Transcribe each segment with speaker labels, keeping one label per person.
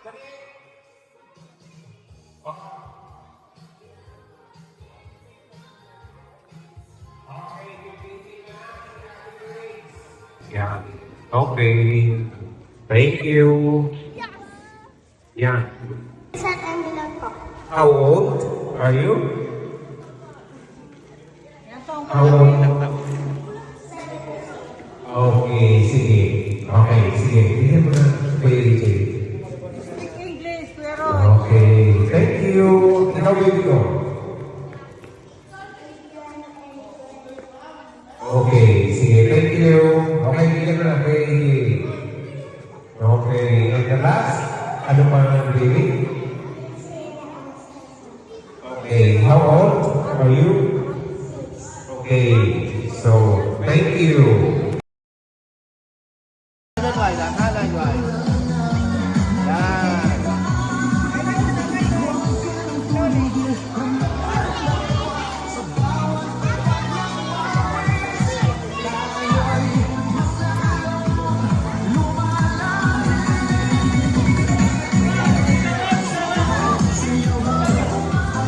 Speaker 1: Yeah. Okay. Thank you. Yeah.
Speaker 2: Isang envelope po.
Speaker 1: How old are you? How old? Okay, sige. Okay, sige. Bigyan mo na kay AJ.
Speaker 3: Speak English, pero
Speaker 1: Okay, thank you. Ikaw, baby ko. Okay, sige, thank you. Okay, bigyan mo na kay AJ. Okay, and the last, ano pa ang baby? Okay, how old are you? Okay, so, thank you.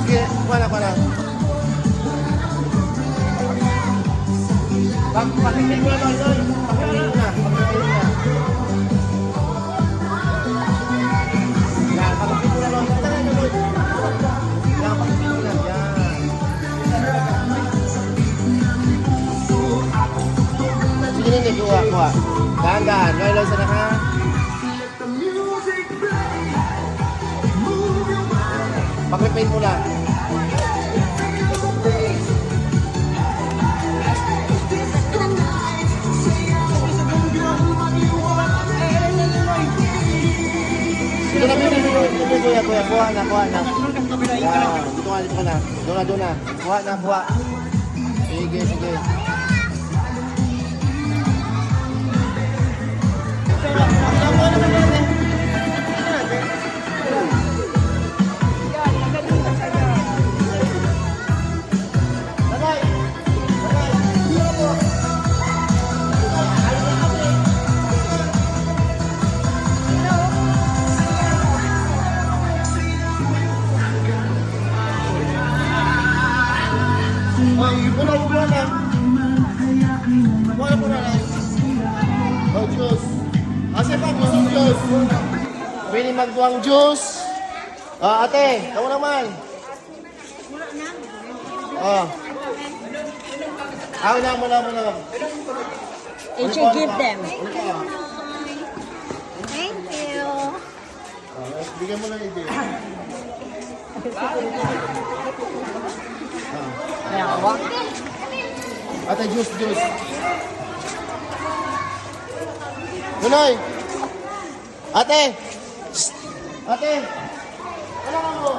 Speaker 4: Sige, wala. Pakinggan mo na, Loy. Pakinggan mo na. Yan, pakinggan mo na, Loy. Tara na, Loy. Yan, pakinggan mo na. Yan. Sige na, kuha. Dahan-dahan. Loy, sana ha. Pakipain mo lang. Sige na, kuya. Kuha na. Yan. Dito ka na. Doon na. Kuha. Sige. Wala na. Oh, juice. Asa pa, gusto mo juice? Pwede magbuwang juice. Ate, kamu naman. Muna.
Speaker 3: it should give them.
Speaker 2: Thank you.
Speaker 4: Bigyan mo lang ito. Ate, juice. Nunoy! Ate! Shh! Ate! Wala ka mo!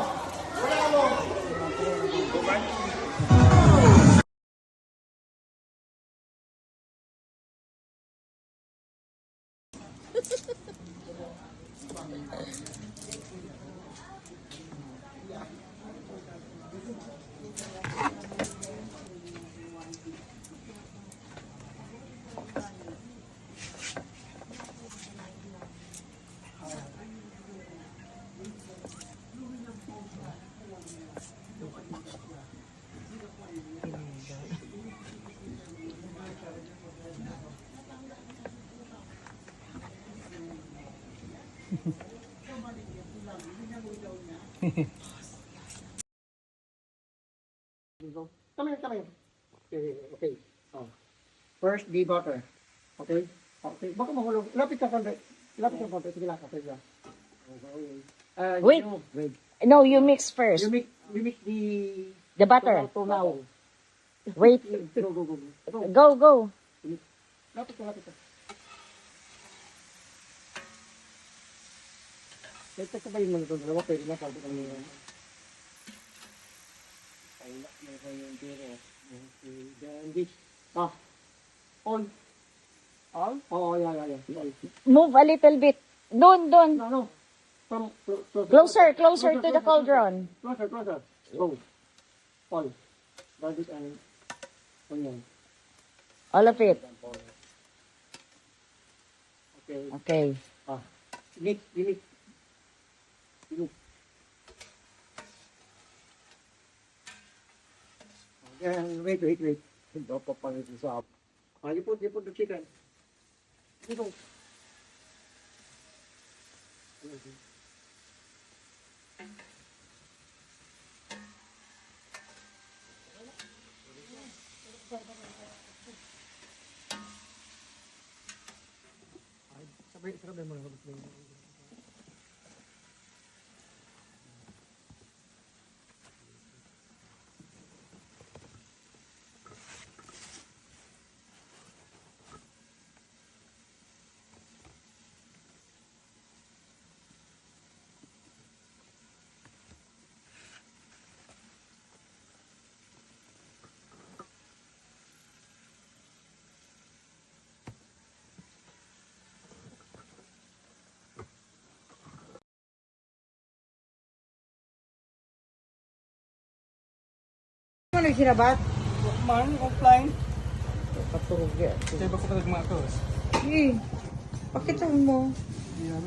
Speaker 4: Come here. Okay. First, the butter. Okay? Baka mahulog. Lapit ka konti. Sige lang. Okay.
Speaker 3: Wait. No, you mix first.
Speaker 4: You make the
Speaker 3: The butter.
Speaker 4: tomato now.
Speaker 3: Wait. Go.
Speaker 4: Lapit ka. Ito ka ba yung mga ito? Dalawa, pwede na. Sabi kami yun. Ay, may kayo yung dire. Then this. All. Oh, yeah.
Speaker 3: Move a little bit. Doon.
Speaker 4: No. From
Speaker 3: Closer to the cauldron.
Speaker 4: Closer. Go. All. Garlic and onion.
Speaker 3: All of it.
Speaker 4: Okay.
Speaker 3: Okay.
Speaker 4: You mix. And wait. Hindi pa pangit sa up. You put the chicken. Dito. Sabay mo na.
Speaker 5: Ano yung sinabat?
Speaker 4: Man, offline.
Speaker 5: Paturog yan.
Speaker 4: Kaya ba ko pa nagmatos?
Speaker 5: Eh, pakita mo.
Speaker 4: Yeah.